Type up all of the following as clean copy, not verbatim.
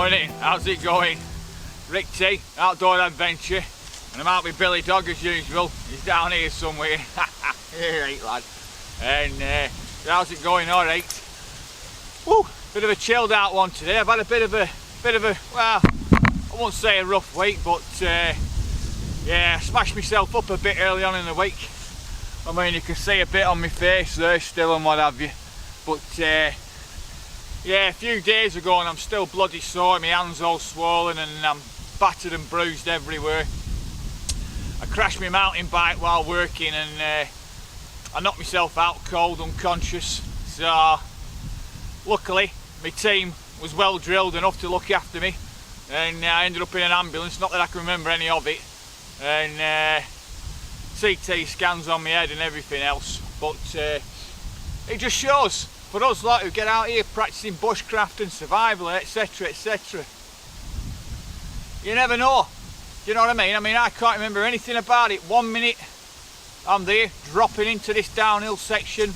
Morning, how's it going? Rick T, Outdoor Adventure, and I'm out with Billy Dog as usual. He's down here somewhere. Alright lad. And how's it going? Alright. Woo! Bit of a chilled out one today. I've had a bit of a well, I won't say a rough week, but yeah, I smashed myself up a bit early on in the week. I mean, you can see a bit on my face there still and what have you. But yeah, a few days ago and I'm still bloody sore, my hands all swollen and I'm battered and bruised everywhere. I crashed my mountain bike while working and I knocked myself out cold, unconscious. So luckily my team was well drilled enough to look after me, and I ended up in an ambulance, not that I can remember any of it, and CT scans on my head and everything else. But it just shows for us lot who get out here practicing bushcraft and survival, etc, etc, you never know. You know what I mean? I can't remember anything about it. 1 minute I'm there dropping into this downhill section,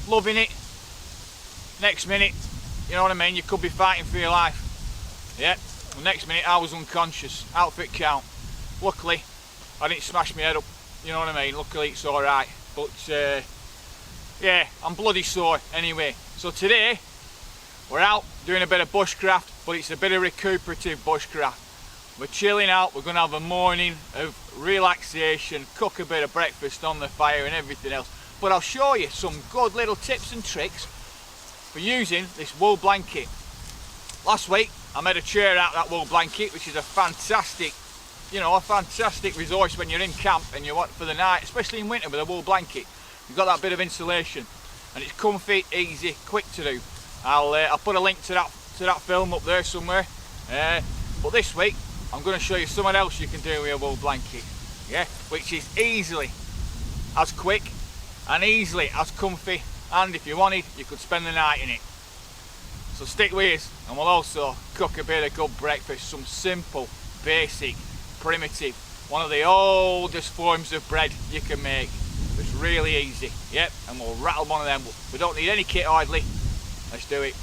loving it. Next minute, you know what I mean, you could be fighting for your life. Yeah, well, next minute I was unconscious, outfit count. Luckily I didn't smash my head up, you know what I mean, luckily it's alright. But yeah, I'm bloody sore anyway. So today we're out doing a bit of bushcraft, but it's a bit of recuperative bushcraft. We're chilling out, we're going to have a morning of relaxation, cook a bit of breakfast on the fire and everything else. But I'll show you some good little tips and tricks for using this wool blanket. Last week I made a chair out of that wool blanket, which is a fantastic, you know, a fantastic resource when you're in camp and you want for the night, especially in winter with a wool blanket. You've got that bit of insulation and it's comfy, easy, quick to do. I'll put a link to that film up there somewhere. But this week I'm going to show you something else you can do with a wool blanket, yeah, which is easily as quick and easily as comfy, and if you wanted you could spend the night in it. So stick with us and we'll also cook a bit of good breakfast, some simple, basic, primitive, one of the oldest forms of bread you can make. It's really easy, yep, and we'll rattle one of them. We don't need any kit hardly. Let's do it.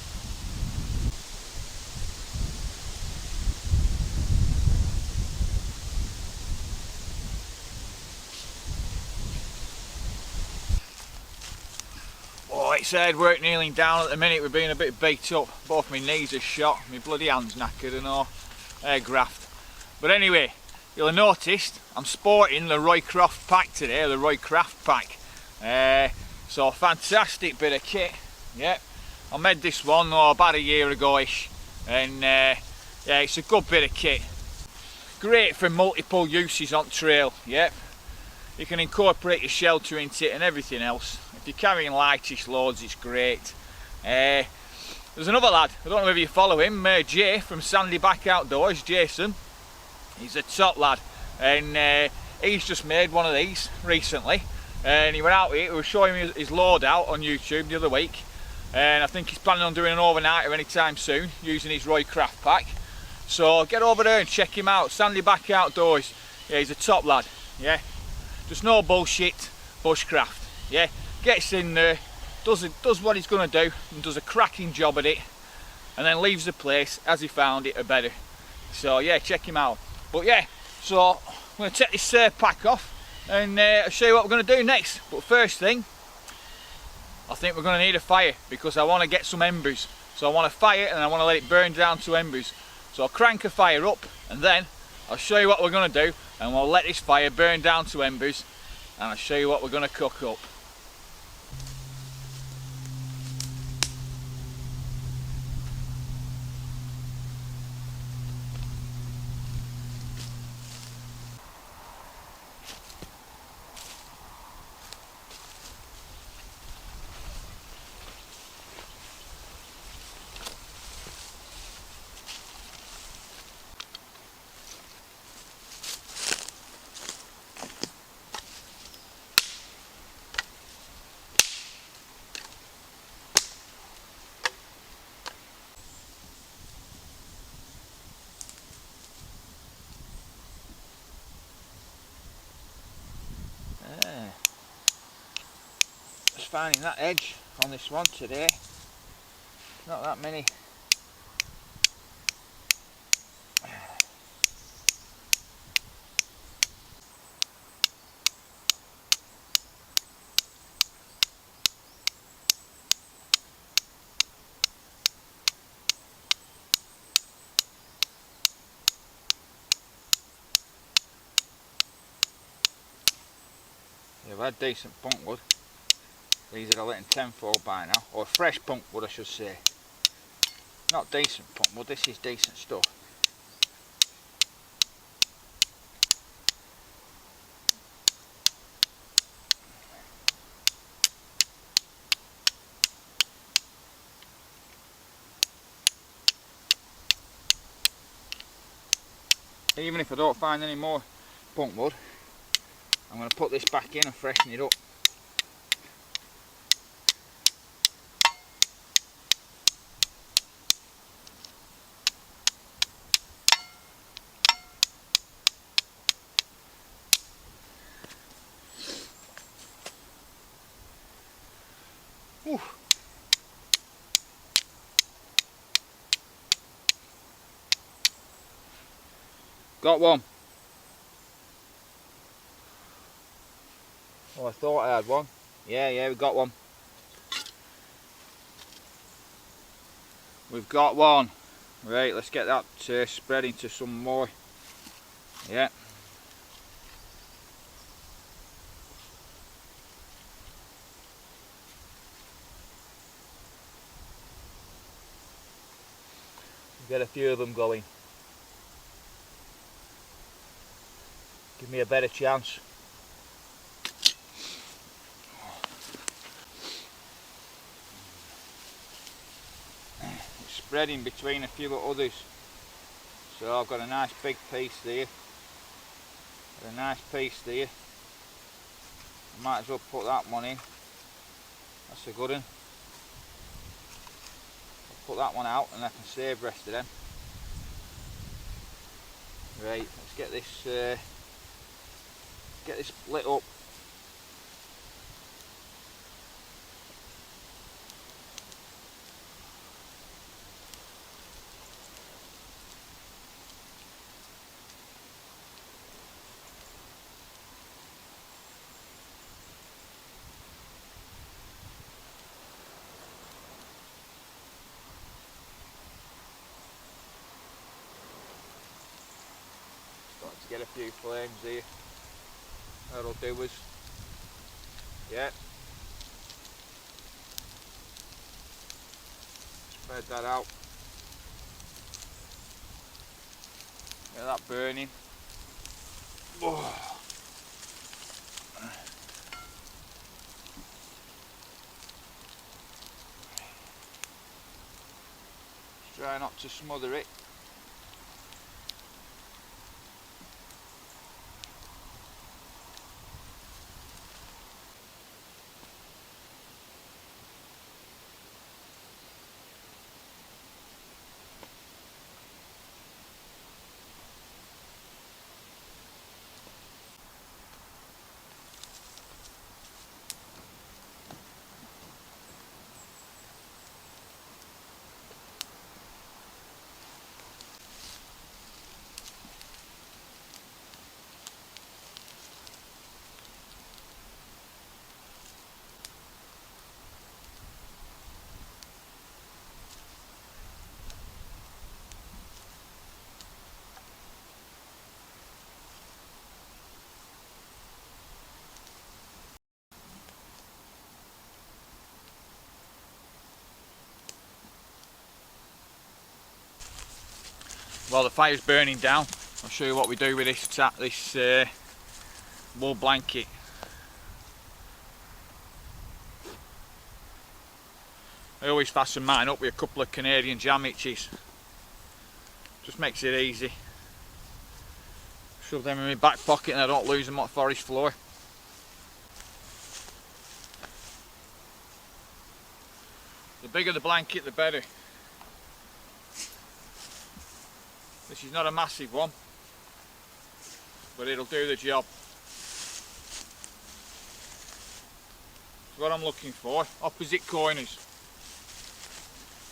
Oh, it's hard work kneeling down at the minute. We've been a bit beat up. Both my knees are shot, my bloody hands knackered and all. Air graft. But anyway, you'll have noticed I'm sporting the Roycroft pack today, the Roycroft pack. So fantastic bit of kit. Yeah, I made this one about a year ago-ish, and yeah, it's a good bit of kit. Great for multiple uses on trail. Yep, you can incorporate your shelter into it and everything else. If you're carrying lightish loads, it's great. There's another lad, I don't know if you follow him, Jay from Sandy Back Outdoors, Jason. He's a top lad, and he's just made one of these recently, and he went out here, we were showing him his load out on YouTube the other week, and I think he's planning on doing an overnighter anytime soon using his Roycroft pack. So get over there and check him out, Sandy Back Outdoors. Yeah, he's a top lad, yeah, just no bullshit bushcraft. Yeah, gets in there, does what he's going to do and does a cracking job at it, and then leaves the place as he found it or better. So yeah, check him out. But yeah, so I'm going to take this pack off and I'll show you what we're going to do next. But first thing, I think we're going to need a fire because I want to get some embers. So I want to fire and I want to let it burn down to embers. So I'll crank a fire up and then I'll show you what we're going to do, and we'll let this fire burn down to embers and I'll show you what we're going to cook up. Finding that edge on this one today. Not that many You've had decent punk wood. These are a little 10-fold by now, or fresh punk wood I should say. Not decent punk wood, this is decent stuff. Even if I don't find any more punk wood, I'm going to put this back in and freshen it up. Whew. Got one. Oh, I thought I had one. Yeah, we got one. We've got one. Right, let's get that spread into some more. Yeah. Get a few of them going. Give me a better chance. It's spreading between a few others. So I've got a nice big piece there. Got a nice piece there. I might as well put that one in. That's a good one. I'll put that one out and I can save the rest of them. Right, let's get this lit up. Starting to get a few flames here. That'll do us. Yeah. Spread that out. Get that burning. Oh. Just try not to smother it. While the fire's burning down, I'll show you what we do with this wool blanket. I always fasten mine up with a couple of Canadian jam hitches. Just makes it easy. Shove them in my back pocket and I don't lose them on the forest floor. The bigger the blanket, the better. This is not a massive one, but it'll do the job. That's what I'm looking for. Opposite corners.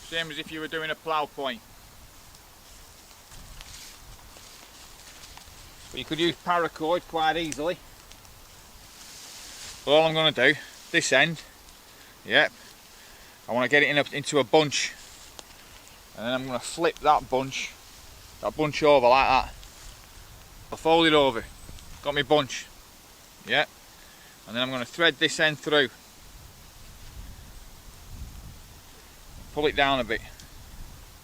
Same as if you were doing a plough point. But you could use paracord quite easily. But all I'm going to do, this end, yep, I want to get it into a bunch. And then I'm going to flip that bunch over like that. I'll fold it over. Got my bunch. Yeah. and then I'm going to thread this end through. Pull it down a bit.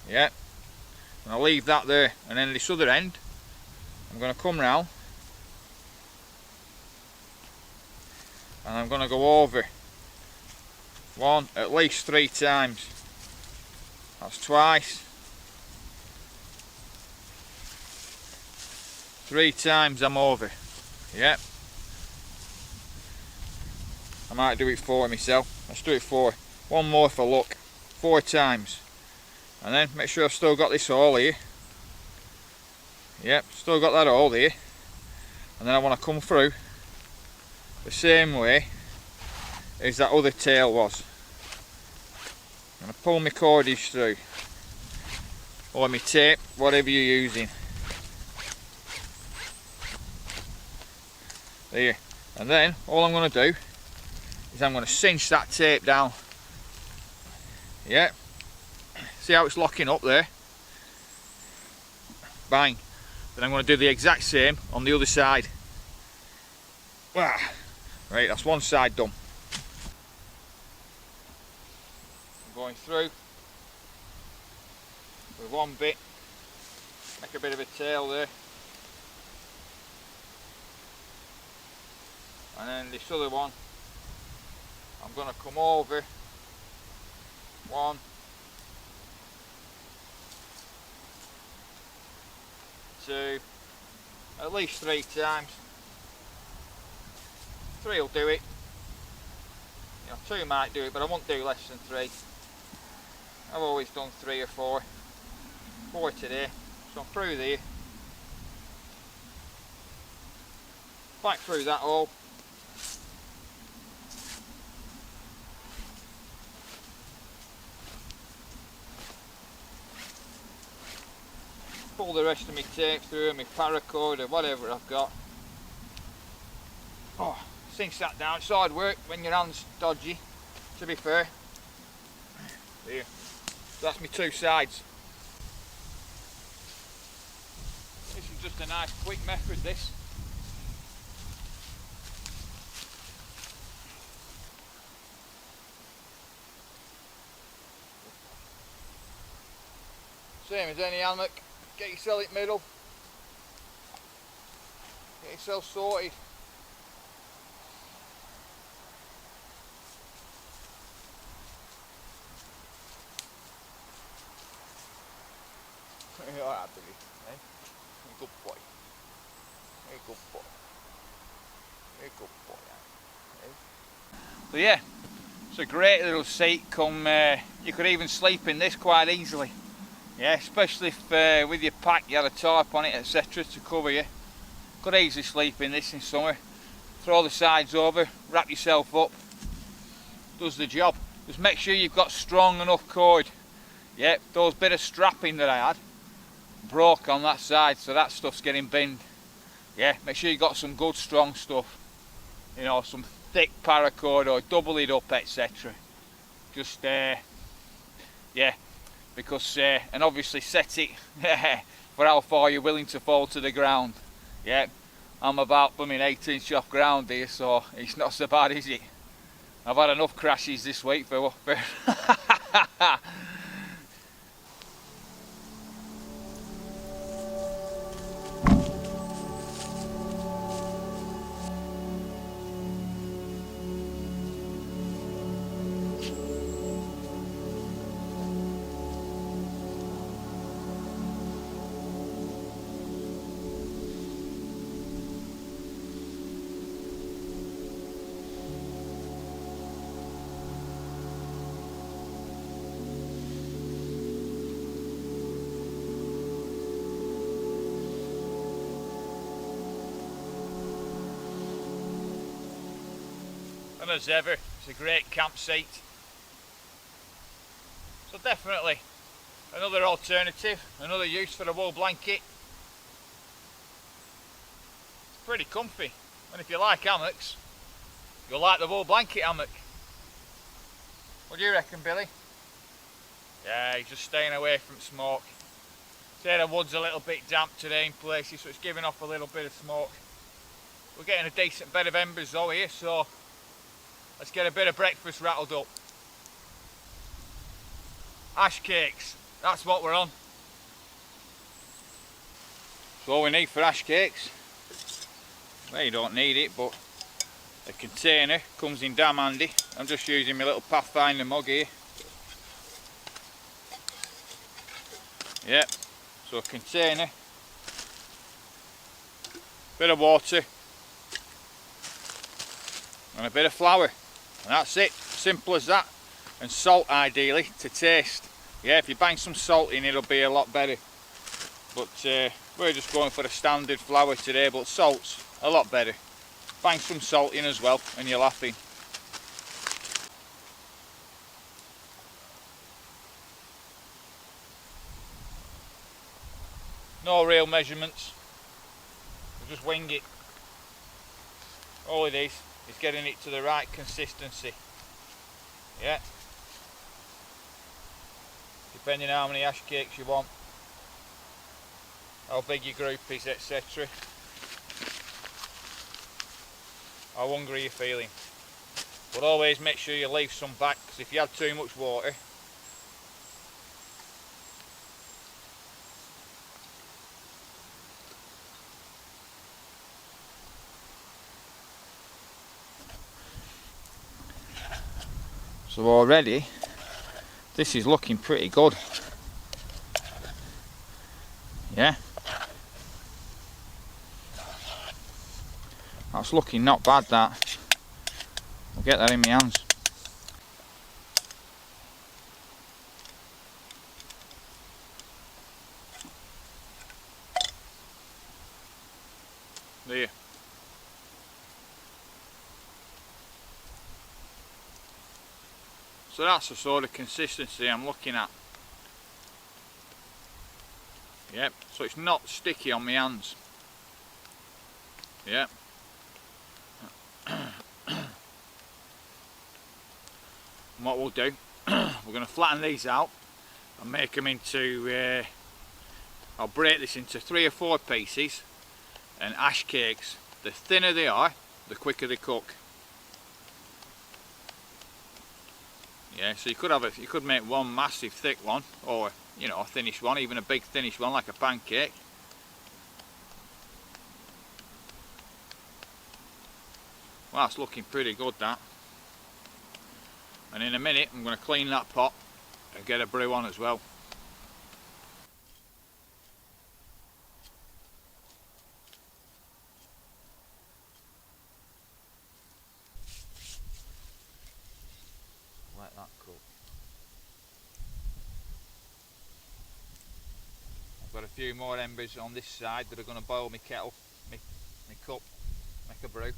Yeah. And I'll leave that there, and then this other end I'm going to come round and I'm going to go over at least 3 times. That's twice. 3 times I'm over. Yep. I might do it 4 myself. Let's do it 4. One more for luck. 4 times. And then make sure I've still got this hole here. Yep, still got that hole here. And then I want to come through the same way as that other tail was. I'm going to pull my cordage through, or my tape, whatever you're using. There. And then all I'm going to do is I'm going to cinch that tape down. Yeah. See how it's locking up there? Bang. Then I'm going to do the exact same on the other side. Right, that's one side done. I'm going through with one bit, make a bit of a tail there. And then this other one, I'm going to come over 1, 2, at least 3 times. 3 will do it. You know, 2 might do it, but I won't do less than 3. I've always done 3 or 4. 4 today. So I'm through there. Back through that hole. Pull the rest of my tape through, my paracord or whatever I've got. Oh, cinch that down. It's hard work when your hand's dodgy, to be fair. There. So that's my 2 sides. This is just a nice quick method, this. Same as any hammock. Get yourself in the middle. Get yourself sorted. Alright, baby. Eh? Good boy. Very good boy. Very good boy. Eh? So yeah, it's a great little seat. You could even sleep in this quite easily. Yeah, especially if with your pack you had a tarp on it, etc. to cover you. Could easily sleep in this in summer. Throw the sides over, wrap yourself up. Does the job. Just make sure you've got strong enough cord. Yeah, those bit of strapping that I had broke on that side, so that stuff's getting binned. Yeah, make sure you've got some good strong stuff. You know, some thick paracord or double it up, etc. Just yeah. Because and obviously set it for how far you're willing to fall to the ground. Yeah, I'm about 18" off ground here, so it's not so bad, is it? I've had enough crashes this week for And as ever, it's a great campsite. So definitely another alternative, another use for a wool blanket. It's pretty comfy, and if you like hammocks, you'll like the wool blanket hammock. What do you reckon, Billy? Yeah, he's just staying away from smoke. Say the wood's a little bit damp today in places, so it's giving off a little bit of smoke. we're getting a decent bed of embers though here, so let's get a bit of breakfast rattled up. Ash cakes, that's what we're on. So all we need for ash cakes, well, you don't need it, but a container comes in damn handy. I'm just using my little Pathfinder mug here. Yep, so a container, bit of water and a bit of flour, and that's it, simple as that. And salt ideally to taste. Yeah, if you bang some salt in it'll be a lot better, but we're just going for the standard flour today, but salt's a lot better. Bang some salt in as well and you're laughing. No real measurements, we'll just wing it. All it is getting it to the right consistency. Yeah, depending how many ash cakes you want, how big your group is, etc. How hungry you're feeling. But always make sure you leave some back, because if you have too much water, so already this is looking pretty good. Yeah, that's looking not bad, that. I'll get that in my hands. There. So that's the sort of consistency I'm looking at. Yep, so it's not sticky on my hands. Yep. And what we'll do, we're going to flatten these out and make them into, I'll break this into 3 or 4 pieces, and ash cakes, the thinner they are, the quicker they cook. Yeah, so you could make one massive thick one, or you know, a thinnish one, even a big thinnish one like a pancake. Well, that's looking pretty good, that. And in a minute I'm going to clean that pot and get a brew on as well. Let that cook. I've got a few more embers on this side that are going to boil my kettle, my cup, make a brew.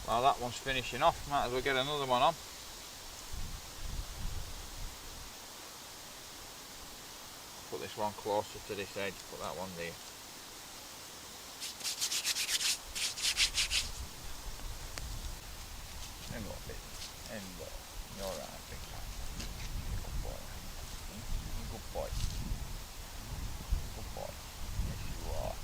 While that one's finishing off, might as well get another one on. Put this one closer to this edge, put that one there. And go, baby. And go. You're alright, big man. Good boy. Good boy. Good boy. Yes, you are.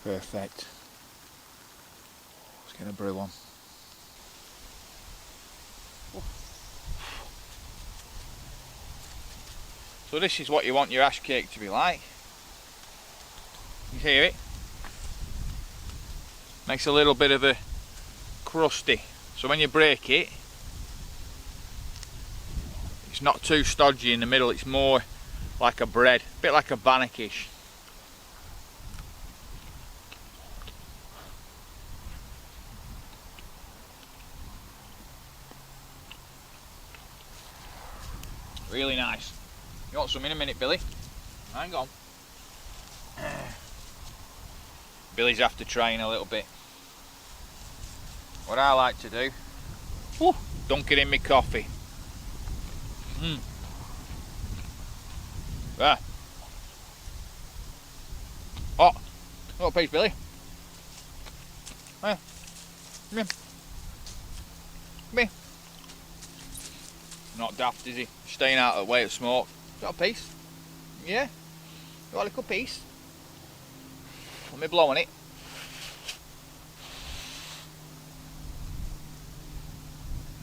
Perfect. Let's get a brew on. So this is what you want your ash cake to be like. You hear it? Makes a little bit of a crusty. So when you break it, it's not too stodgy in the middle, it's more like a bread, a bit like a bannock-ish. Really nice. You want some in a minute, Billy? Hang on. Billy's after trying a little bit. What I like to do, whew, dunk it in my coffee. There. Oh, little piece, Billy. Come here. Come here. Not daft, is he? Staying out of the way of smoke. Got a piece? Yeah. You want a little piece? Let me blow on it.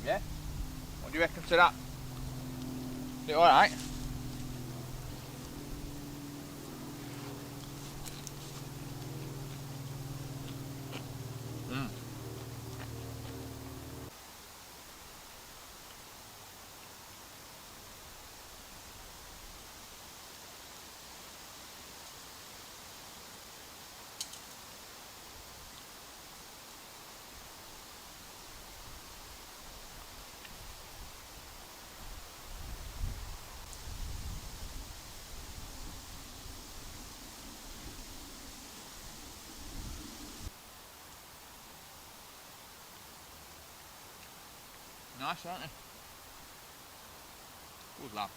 Yeah? What do you reckon to that? Is it alright? Nice, aren't they? Good lad.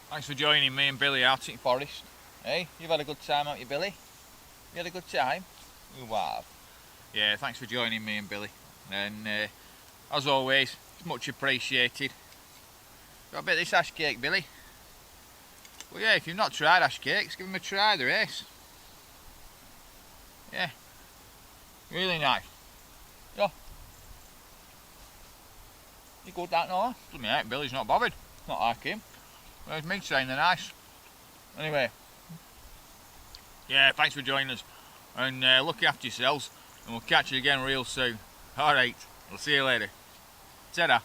Thanks for joining me and Billy out in the forest. Hey, you've had a good time, haven't you, Billy? You had a good time? You have. Yeah, thanks for joining me and Billy. And as always, it's much appreciated. Got a bit of this ash cake, Billy? Well, yeah, if you've not tried ash cakes, give them a try, they're ace. Yeah, really nice. Yeah. You good that now? Bloody heck, Billy's not bothered. Not like him. There's me saying they're nice. Anyway, yeah, thanks for joining us. And look after yourselves. And we'll catch you again real soon. Alright, I'll see you later. Ta-da.